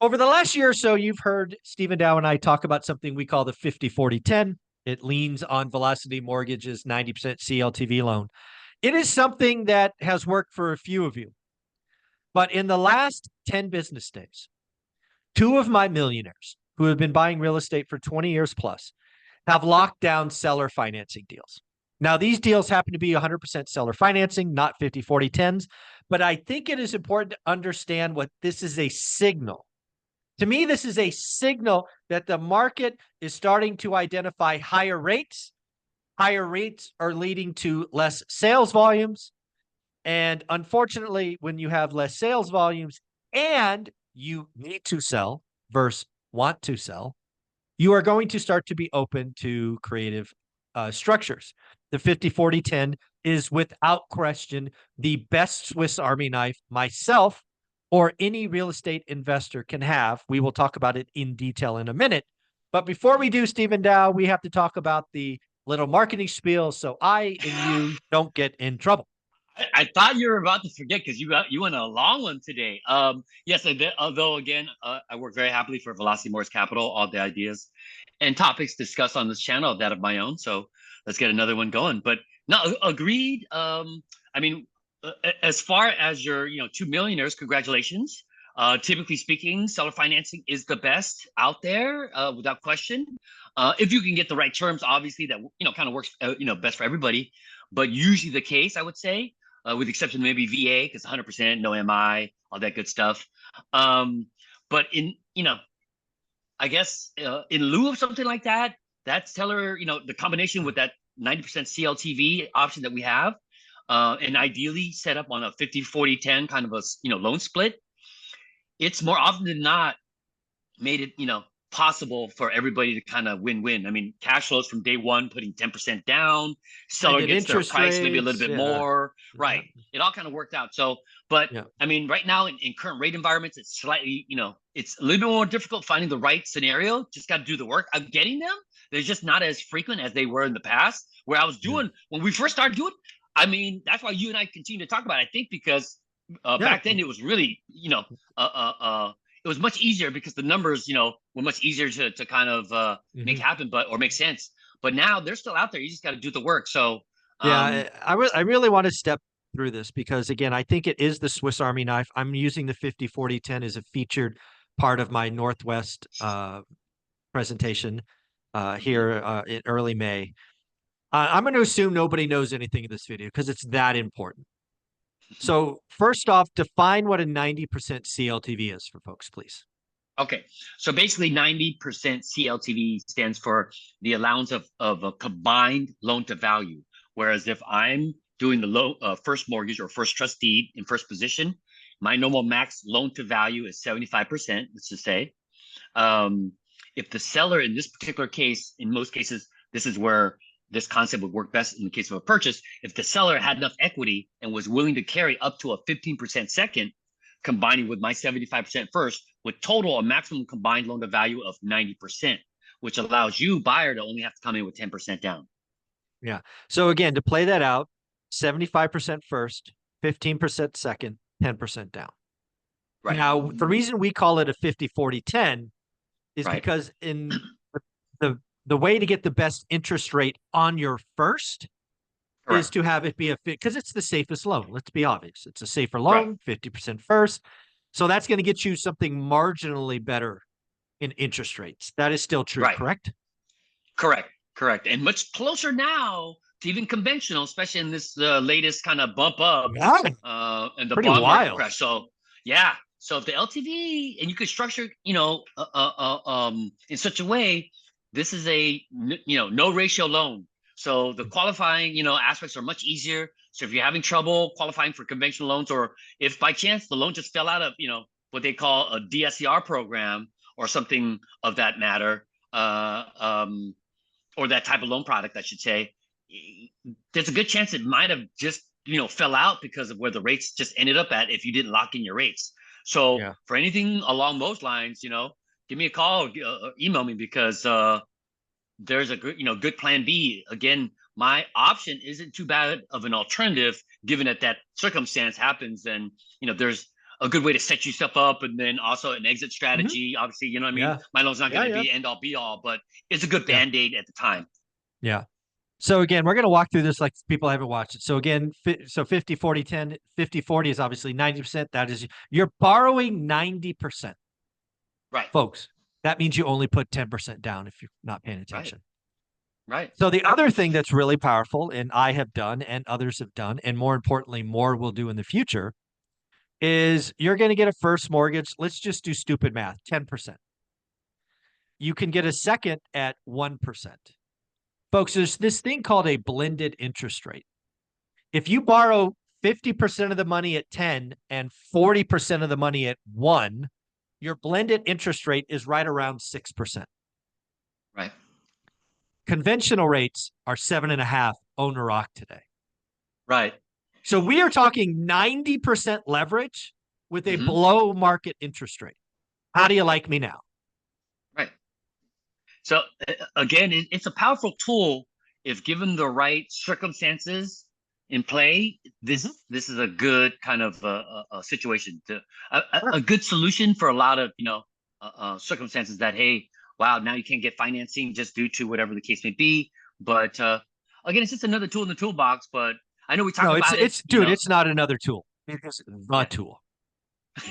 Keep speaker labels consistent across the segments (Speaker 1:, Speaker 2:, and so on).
Speaker 1: Over the last year or so, you've heard Stephen Dow and I talk about something we call the 50-40-10. It leans on Velocity Mortgage's 90% CLTV loan. It is something that has worked for a few of you. But in the last 10 business days, two of my millionaires who have been buying real estate for 20 years plus have locked down seller financing deals. Now, these deals happen to be 100% seller financing, not 50-40-10s, but I think it is important to understand what this is a signal. To me, this is a signal that the market is starting to identify higher rates. Higher rates are leading to less sales volumes. And unfortunately, when you have less sales volumes and you need to sell versus want to sell, you are going to start to be open to creative structures. The 50-40-10 is without question the best Swiss Army knife myself or any real estate investor can have. We will talk about it in detail in a minute. But before we do, Stephen Dow, we have to talk about the little marketing spiel so I and you don't get in trouble.
Speaker 2: I thought you were about to forget because you went a long one today. Yes, although again, I work very happily for Velocity Mortgage Capital. All the ideas and topics discussed on this channel are that of my own. So let's get another one going. But no, agreed. I mean, as far as your two millionaires, congratulations. Typically speaking, seller financing is the best out there, without question. If you can get the right terms, obviously that kind of works best for everybody. But usually the case, I would say, with the exception of maybe VA, because 100%, no MI, all that good stuff. But I guess in lieu of something like that, that seller, the combination with that 90% CLTV option that we have, and ideally set up on a 50-40-10 kind of a loan split, it's more often than not made it possible for everybody to kind of win-win. I mean, cash flows from day one, putting 10% down, seller gets their price maybe a little bit more, right? It all kind of worked out. So, but I mean, right now in current rate environments, it's slightly, it's a little bit more difficult finding the right scenario. Just got to do the work. I'm getting them. They're just not as frequent as they were in the past. Where I was doing when we first started doing, I mean, that's why you and I continue to talk about it. I think because back then it was really, it was much easier because the numbers, were much easier to kind of make happen, or make sense. But now they're still out there. You just got to do the work. So
Speaker 1: I really want to step through this because again, I think it is the Swiss Army knife. I'm using the 50-40-10 as a featured part of my Northwest presentation here in early May. I'm going to assume nobody knows anything in this video because it's that important. So first off, define what a 90% CLTV is for folks, please.
Speaker 2: Okay. So basically 90% CLTV stands for the allowance of a combined loan to value. Whereas if I'm doing the first mortgage or first trust deed in first position, my normal max loan to value is 75%, let's just say. If the seller in this particular case, in most cases, this is where this concept would work best in the case of a purchase. If the seller had enough equity and was willing to carry up to a 15% second, combining with my 75% first, would total a maximum combined loan to value of 90%, which allows you, buyer, to only have to come in with 10% down.
Speaker 1: Yeah. So again, to play that out, 75% first, 15% second, 10% down. Right. Now, the reason we call it a 50-40-10 is because in the way to get the best interest rate on your first is to have it be a fit because it's the safest loan. Let's be obvious. It's a safer loan, 50% first. So that's going to get you something marginally better in interest rates. That is still true, correct?
Speaker 2: Correct. And much closer now to even conventional, especially in this latest kind of bump up and the bond market crash. So so if the LTV and you could structure, in such a way, this is a no ratio loan. So the qualifying aspects are much easier. So if you're having trouble qualifying for conventional loans, or if by chance the loan just fell out of what they call a DSCR program or something of that matter, or that type of loan product, I should say, there's a good chance it might have just fell out because of where the rates just ended up at if you didn't lock in your rates. So for anything along those lines, give me a call or email me because there's a good, good plan B. Again, my option isn't too bad of an alternative given that circumstance happens. And, there's a good way to set yourself up, and then also an exit
Speaker 1: Mhm.
Speaker 2: strategy. Obviously, you know what I mean?
Speaker 1: Yeah.
Speaker 2: My loan's not
Speaker 1: Yeah.
Speaker 2: going to
Speaker 1: Yeah.
Speaker 2: be end all be all, but it's a good
Speaker 1: Yeah.
Speaker 2: band-aid at the time.
Speaker 1: Yeah. So again, we're going to walk through this like people haven't watched it. So again, so 50, 40, 10, 50, 40 is obviously 90%. That is, you're borrowing 90%.
Speaker 2: Right.
Speaker 1: Folks, that means you only put 10% down if you're not paying
Speaker 2: Right.
Speaker 1: attention.
Speaker 2: Right.
Speaker 1: So the other thing that's really powerful, and I have done and others have done, and more importantly, more will do in the future, is you're going to get a first mortgage. Let's just do stupid math, 10%. You can get a second at 1%. Folks, there's this thing called a blended interest rate. If you borrow 50% of the money at 10 and 40% of the money at 1, your blended interest rate is right around 6%.
Speaker 2: Right.
Speaker 1: Conventional rates are 7.5 on the rock today.
Speaker 2: Right.
Speaker 1: So we are talking 90% leverage with a below market interest rate. How do you like me now?
Speaker 2: Right. So again, it's a powerful tool if given the right circumstances in play. This is a good kind of a situation to a good solution for a lot of circumstances that, hey, wow, now you can't get financing just due to whatever the case may be. But again, it's just another tool in the toolbox. But I know we talked
Speaker 1: No,
Speaker 2: about it.
Speaker 1: dude, it's not another tool. It's the tool.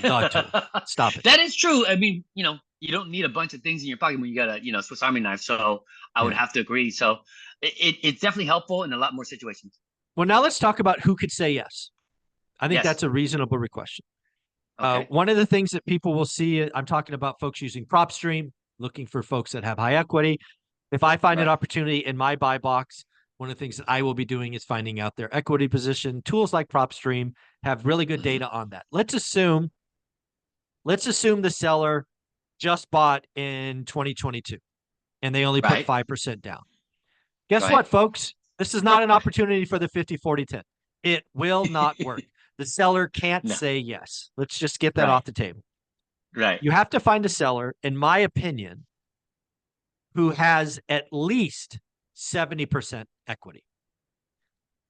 Speaker 1: The tool. Stop it.
Speaker 2: That is true. I mean, you don't need a bunch of things in your pocket when you got a, Swiss Army knife. So I would have to agree. So it's definitely helpful in a lot more situations.
Speaker 1: Well, now let's talk about who could say yes. I think
Speaker 2: Yes.
Speaker 1: that's a reasonable request.
Speaker 2: Okay.
Speaker 1: One of the things that people will see, I'm talking about folks using PropStream, looking for folks that have high equity. If I find an opportunity in my buy box, one of the things that I will be doing is finding out their equity position. Tools like PropStream have really good data on that. Let's assume the seller just bought in 2022 and they only put 5% down. Guess what, folks? This is not an opportunity for the 50, 40, 10. It will not work. The seller can't say yes. Let's just get that off the table.
Speaker 2: Right.
Speaker 1: You have to find a seller, in my opinion, who has at least 70% equity.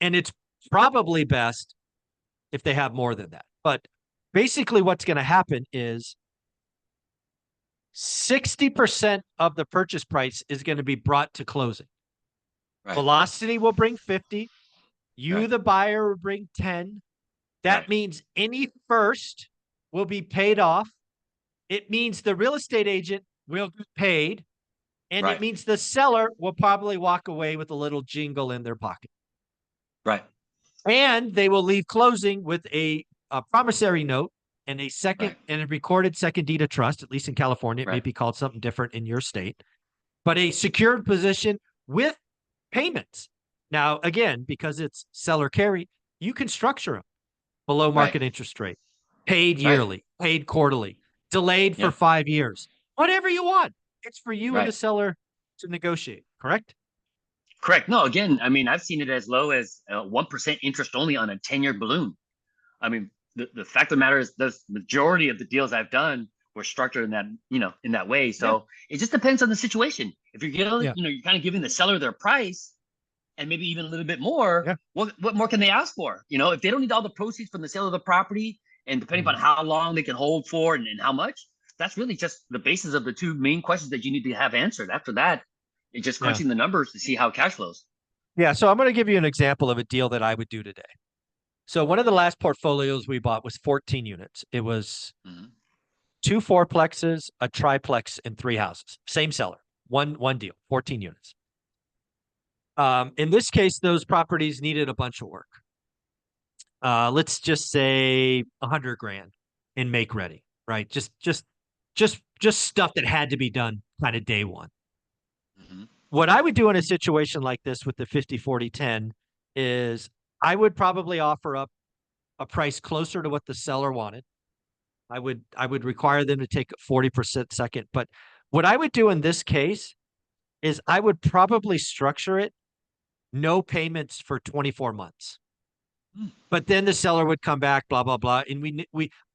Speaker 1: And it's probably best if they have more than that. But basically what's going to happen is 60% of the purchase price is going to be brought to closing. Right. Velocity will bring 50. You, the buyer, will bring 10. That means any first will be paid off. It means the real estate agent will be paid. And it means the seller will probably walk away with a little jingle in their pocket. Right. And they will leave closing with a promissory note and a second and a recorded second deed of trust, at least in California. It may be called something different in your state, but a secured position with payments. Now, again, because it's seller carry, you can structure them below market interest rate, paid yearly, paid quarterly, delayed for 5 years, whatever you want. It's for you and the seller to negotiate, correct?
Speaker 2: Correct. No, again, I mean, I've seen it as low as 1% interest only on a 10-year balloon. I mean, the fact of the matter is the majority of the deals I've done were structured in that, in that way. So it just depends on the situation. If you're getting, you're kind of giving the seller their price and maybe even a little bit more, what more can they ask for? If they don't need all the proceeds from the sale of the property and depending on how long they can hold for and how much, that's really just the basis of the two main questions that you need to have answered. After that, it's just crunching the numbers to see how cash flows.
Speaker 1: Yeah. So I'm going to give you an example of a deal that I would do today. So one of the last portfolios we bought was 14 units. It was 2 fourplexes, a triplex, and 3 houses. Same seller. One deal, 14 units. In this case, those properties needed a bunch of work. Let's just say $100,000 in make ready, right? Just stuff that had to be done kind of day one. What I would do in a situation like this with the 50, 40, 10 is I would probably offer up a price closer to what the seller wanted. I would require them to take 40% second. But what I would do in this case is I would probably structure it no payments for 24 months. But then the seller would come back, blah, blah, blah. And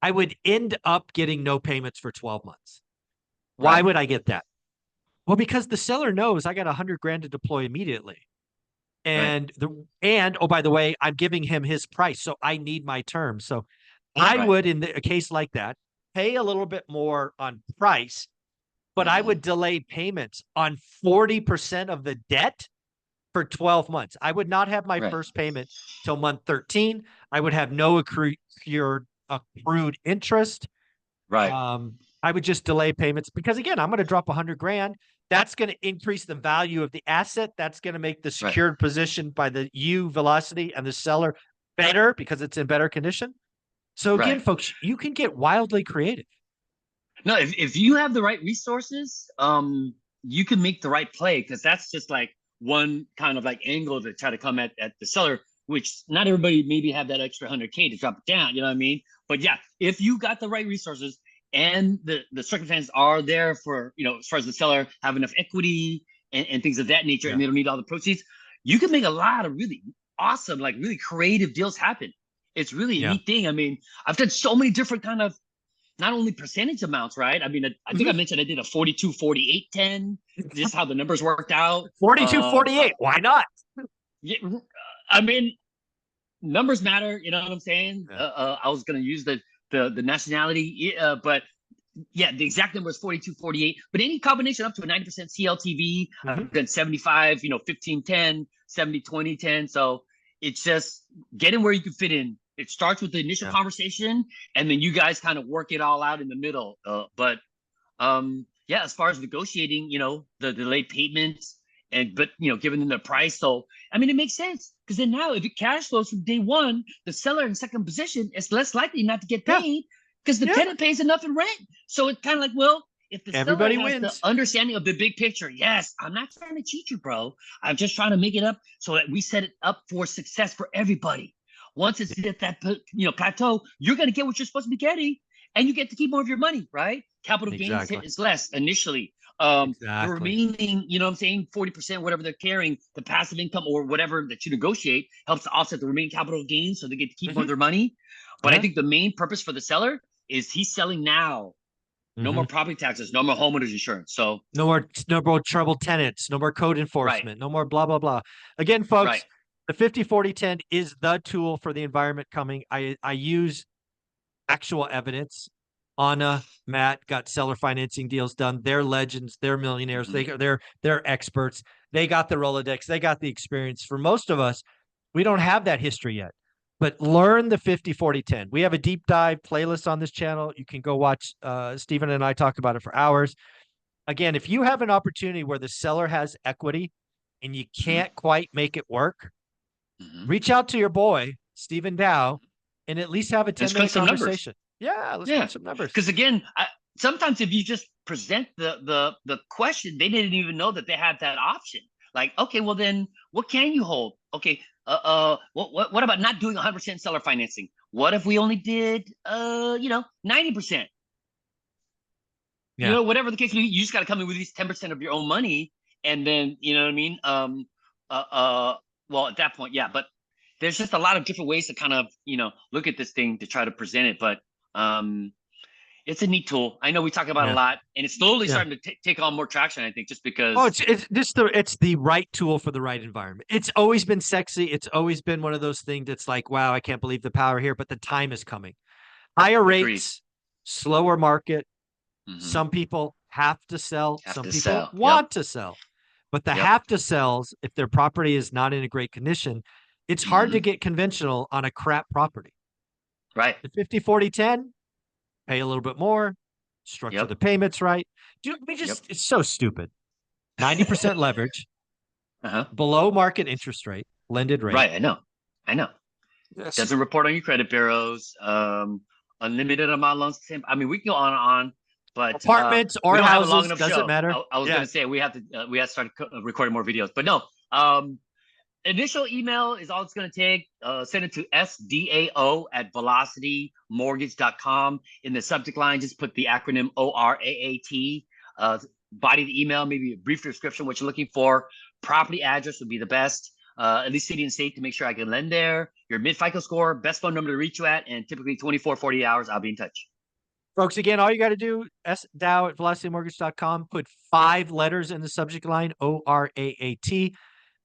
Speaker 1: I would end up getting no payments for 12 months. Why would I get that? Well, because the seller knows I got $100,000 to deploy immediately. And oh, by the way, I'm giving him his price. So I need my terms. So I
Speaker 2: Right.
Speaker 1: would, in a case like that, pay a little bit more on price, but I
Speaker 2: Hmm.
Speaker 1: would delay payments on 40% of the debt for 12 months. I would not have my
Speaker 2: Right.
Speaker 1: first payment till month 13. I would have no accrued interest.
Speaker 2: Right.
Speaker 1: I would just delay payments because again, I'm going to drop 100 grand. That's going to increase the value of the asset. That's going to make the
Speaker 2: Right.
Speaker 1: secured position by the U velocity and the seller better because it's in better condition. So again,
Speaker 2: Right.
Speaker 1: folks, you can get wildly creative.
Speaker 2: No, if you have the right resources, you can make the right play because that's just like one kind of like angle to try to come at the seller, which not everybody maybe have that extra 100K to drop it down. You know what I mean? But yeah, if you got the right resources and the circumstances are there for, as far as the seller have enough equity and things of that nature,
Speaker 1: Yeah.
Speaker 2: and they don't need all the proceeds, you can make a lot of really awesome, like really creative deals happen. It's really a
Speaker 1: Yeah.
Speaker 2: neat thing. I mean, I've done so many different kind of not only percentage amounts, right? I mean, I think I
Speaker 1: Mhm.
Speaker 2: mentioned I did a 42, 48, 10, just how the numbers worked out.
Speaker 1: 42, 48. Why not?
Speaker 2: Yeah, I mean, numbers matter, you know what I'm saying?
Speaker 1: Yeah.
Speaker 2: I was going to use the nationality, but yeah, the exact number is 42, 48. But any combination up to a 90% CLTV,
Speaker 1: Mhm.
Speaker 2: I've done 75, 15, 10, 70, 20, 10. So it's just getting where you can fit in. It starts with the initial
Speaker 1: Yeah.
Speaker 2: conversation, and then you guys kind of work it all out in the middle. But yeah, as far as negotiating, the delayed payments but giving them the price. So I mean, it makes sense because then now if it cash flows from day one, the seller in second position is less likely not to get
Speaker 1: Yeah.
Speaker 2: paid because the
Speaker 1: Yeah.
Speaker 2: tenant pays enough in rent. So it's kind of like, well, if the seller
Speaker 1: Everybody
Speaker 2: has the
Speaker 1: wins.
Speaker 2: understanding of the big picture, yes, I'm not trying to cheat you, bro. I'm just trying to make it up so that we set it up for success for everybody. Once it's at that plateau, you're gonna get what you're supposed to be getting, and you get to keep more of your money, right? Capital gains hit
Speaker 1: Exactly.
Speaker 2: is less initially. The
Speaker 1: Exactly.
Speaker 2: remaining, 40%, whatever they're carrying, the passive income or whatever that you negotiate helps to offset the remaining capital gains so they get to keep more of
Speaker 1: Hmm.
Speaker 2: their money. But I
Speaker 1: Yeah.
Speaker 2: think the main purpose for the seller is he's selling now. No more
Speaker 1: Hmm.
Speaker 2: property taxes, no more homeowners insurance. So,
Speaker 1: No more trouble tenants, no more code
Speaker 2: right,
Speaker 1: enforcement, no more blah, blah, blah. Again,
Speaker 2: right.
Speaker 1: folks, the 50-40-10 is the tool for the environment coming. I use actual evidence. Anna, Matt got seller financing deals done. They're legends. They're millionaires.
Speaker 2: Hmm.
Speaker 1: They're experts. They got the Rolodex. They got the experience. For most of us, we don't have that history yet. But learn the 50-40-10. We have a deep dive playlist on this channel. You can go watch Stephen and I talk about it for hours. Again, if you have an opportunity where the seller has equity and you
Speaker 2: Hmm.
Speaker 1: can't quite make it work,
Speaker 2: Hmm.
Speaker 1: reach out to your boy, Stephen Dow, and at least have a
Speaker 2: Let's
Speaker 1: 10-minute
Speaker 2: crunch some numbers.
Speaker 1: conversation. Yeah, let's
Speaker 2: Yeah,
Speaker 1: crunch some numbers.
Speaker 2: because again, sometimes if you just present the question, they didn't even know that they had that option. Like, okay, well then, what can you hold? Okay, what about not doing 100% seller financing? What if we only did 90%?
Speaker 1: Yeah.
Speaker 2: Whatever the case may be, you just got to come in with at least 10% of your own money, and then you know what I mean. Uh, uh, well, at that point, yeah, but there's just a lot of different ways to kind of look at this thing to try to present it, but um it's a neat tool. I know we talk about it a
Speaker 1: Yeah.
Speaker 2: lot, and it's slowly
Speaker 1: Yeah.
Speaker 2: starting to take on more traction. I think just
Speaker 1: Oh,
Speaker 2: because.
Speaker 1: it's the right tool for the right environment. It's always been sexy. It's always been one of those things that's like, wow, I can't believe the power here, but the time is coming. Higher
Speaker 2: Agreed.
Speaker 1: rates, slower market.
Speaker 2: Hmm.
Speaker 1: Some people have to sell,
Speaker 2: Have
Speaker 1: some
Speaker 2: to
Speaker 1: people
Speaker 2: sell. Yep.
Speaker 1: want to sell. But the
Speaker 2: Yep.
Speaker 1: have to sells, if their property is not in a great condition, it's hard to
Speaker 2: Hmm.
Speaker 1: get conventional on a crap property.
Speaker 2: Right.
Speaker 1: The 50-40-10, pay a little bit more, structure
Speaker 2: Yep.
Speaker 1: the payments right. Dude,
Speaker 2: Yep.
Speaker 1: it's so stupid. 90% leverage,
Speaker 2: Uh-huh.
Speaker 1: below market interest rate, blended rate.
Speaker 2: Right. I know. I know.
Speaker 1: Yes.
Speaker 2: Doesn't report on your credit bureaus. Unlimited amount of loans. I mean, we can go on and on, but
Speaker 1: Apartments
Speaker 2: we
Speaker 1: or
Speaker 2: don't have a long
Speaker 1: houses,
Speaker 2: enough
Speaker 1: doesn't
Speaker 2: show.
Speaker 1: matter.
Speaker 2: I was
Speaker 1: Yeah.
Speaker 2: gonna say we have to start recording more videos, but no. Initial email is all it's going to take. Send it to sdao@velocitymortgage.com. In the subject line, just put the acronym ORAAT. Body of the email, maybe a brief description, what you're looking for. Property address would be the best. At least city and state to make sure I can lend there. Your mid FICO score, best phone number to reach you at, and typically 24, 48 hours, I'll be in touch.
Speaker 1: Folks, again, all you got to do, sdow@velocitymortgage.com, put 5 letters in the subject line, ORAAT.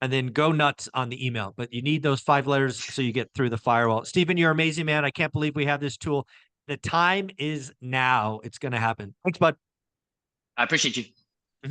Speaker 1: and then go nuts on the email. But you need those 5 letters so you get through the firewall. Stephen, you're amazing, man. I can't believe we have this tool. The time is now. It's going to happen. Thanks, bud.
Speaker 2: I appreciate you.